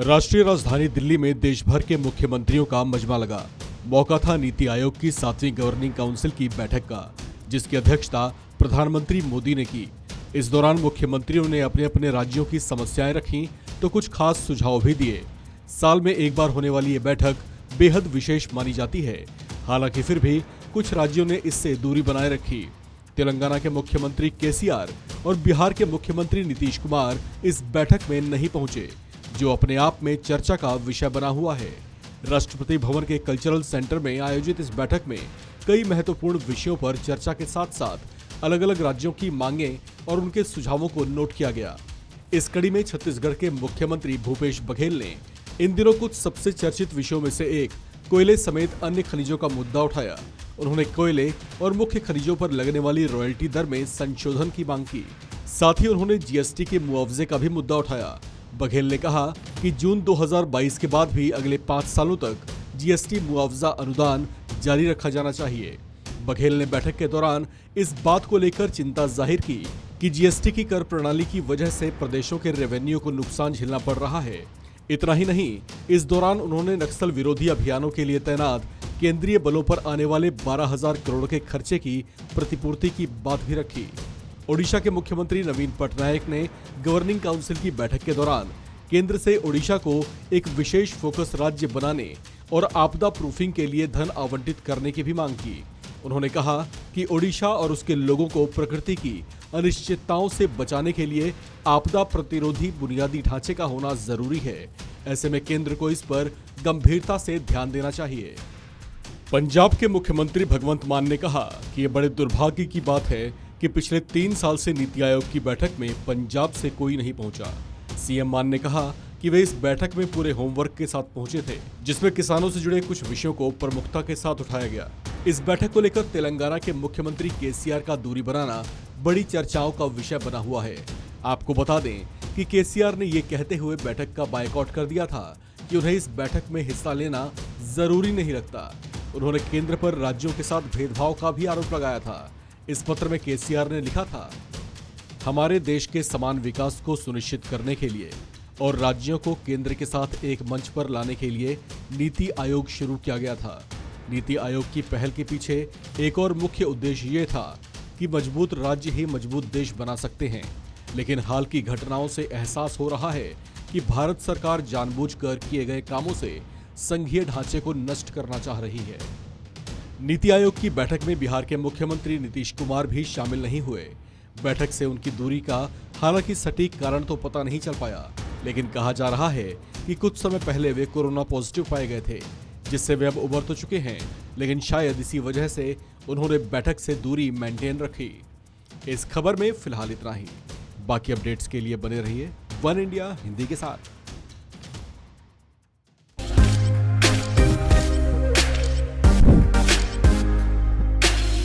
राष्ट्रीय राजधानी दिल्ली में देश भर के मुख्यमंत्रियों का मजमा लगा। मौका था नीति आयोग की 7वीं गवर्निंग काउंसिल की बैठक का, जिसकी अध्यक्षता प्रधानमंत्री मोदी ने की। इस दौरान मुख्यमंत्रियों ने अपने अपने राज्यों की समस्याएं रखीं तो कुछ खास सुझाव भी दिए। साल में एक बार होने वाली ये बैठक बेहद विशेष मानी जाती है। हालांकि फिर भी कुछ राज्यों ने इससे दूरी बनाए रखी। तेलंगाना के मुख्यमंत्री केसीआर और बिहार के मुख्यमंत्री नीतीश कुमार इस बैठक में नहीं पहुंचे, जो अपने आप में चर्चा का विषय बना हुआ है। राष्ट्रपति भवन के कल्चरल सेंटर में आयोजित इस बैठक में कई महत्वपूर्ण विषयों पर चर्चा के साथ साथ अलग अलग राज्यों की मांगें और उनके सुझावों को नोट किया गया। इस कड़ी में छत्तीसगढ़ के मुख्यमंत्री भूपेश बघेल ने इन दिनों कुछ सबसे चर्चित विषयों में से एक कोयले समेत अन्य खनिजों का मुद्दा उठाया। उन्होंने कोयले और मुख्य खनिजों पर लगने वाली रॉयल्टी दर में संशोधन की मांग की। साथ ही उन्होंने जीएसटी के मुआवजे का भी मुद्दा उठाया। बघेल ने कहा कि जून 2022 के बाद भी अगले 5 सालों तक जीएसटी मुआवजा अनुदान जारी रखा जाना चाहिए। बघेल ने बैठक के दौरान इस बात को लेकर चिंता जाहिर की कि जीएसटी की कर प्रणाली की वजह से प्रदेशों के रेवेन्यू को नुकसान झेलना पड़ रहा है। इतना ही नहीं, इस दौरान उन्होंने नक्सल विरोधी अभियानों के लिए तैनात केंद्रीय बलों पर आने वाले 12,000 करोड़ के खर्चे की प्रतिपूर्ति की बात भी रखी। ओडिशा के मुख्यमंत्री नवीन पटनायक ने गवर्निंग काउंसिल की बैठक के दौरान केंद्र से ओडिशा को एक विशेष फोकस राज्य बनाने और आपदा प्रूफिंग के लिए धन आवंटित करने की भी मांग की। उन्होंने कहा कि ओडिशा और उसके लोगों को प्रकृति की अनिश्चितताओं से बचाने के लिए आपदा प्रतिरोधी बुनियादी ढांचे का होना जरूरी है। ऐसे में केंद्र को इस पर गंभीरता से ध्यान देना चाहिए। पंजाब के मुख्यमंत्री भगवंत मान ने कहा कि ये बड़े दुर्भाग्य की बात है कि पिछले 3 साल से नीति आयोग की बैठक में पंजाब से कोई नहीं पहुंचा। सीएम मान ने कहा कि वे इस बैठक में पूरे होमवर्क के साथ पहुंचे थे, जिसमें किसानों से जुड़े कुछ विषयों को प्रमुखता के साथ उठाया गया। इस बैठक को लेकर तेलंगाना के मुख्यमंत्री केसीआर का दूरी बनाना बड़ी चर्चाओं का विषय बना हुआ है। आपको बता दें कि केसीआर ने ये कहते हुए बैठक का बायकॉट कर दिया था कि उन्हें इस बैठक में हिस्सा लेना जरूरी नहीं लगता। उन्होंने केंद्र पर राज्यों के साथ भेदभाव का भी आरोप लगाया था। इस पत्र में केसीआर ने लिखा था, हमारे देश के समान विकास को सुनिश्चित करने के लिए और राज्यों को केंद्र के साथ एक मंच पर लाने के लिए नीति आयोग शुरू किया गया था। नीति आयोग की पहल के पीछे एक और मुख्य उद्देश्य ये था कि मजबूत राज्य ही मजबूत देश बना सकते हैं। लेकिन हाल की घटनाओं से एहसास हो रहा है कि भारत सरकार जानबूझकर किए गए कामों से संघीय ढांचे को नष्ट करना चाह रही है। नीति आयोग की बैठक में बिहार के मुख्यमंत्री नीतीश कुमार भी शामिल नहीं हुए। बैठक से उनकी दूरी का हालांकि सटीक कारण तो पता नहीं चल पाया, लेकिन कहा जा रहा है कि कुछ समय पहले वे कोरोना पॉजिटिव पाए गए थे, जिससे वे अब उबर तो चुके हैं, लेकिन शायद इसी वजह से उन्होंने बैठक से दूरी मेंटेन रखी। इस खबर में फिलहाल इतना ही। बाकी अपडेट्स के लिए बने रहिए वन इंडिया हिंदी के साथ।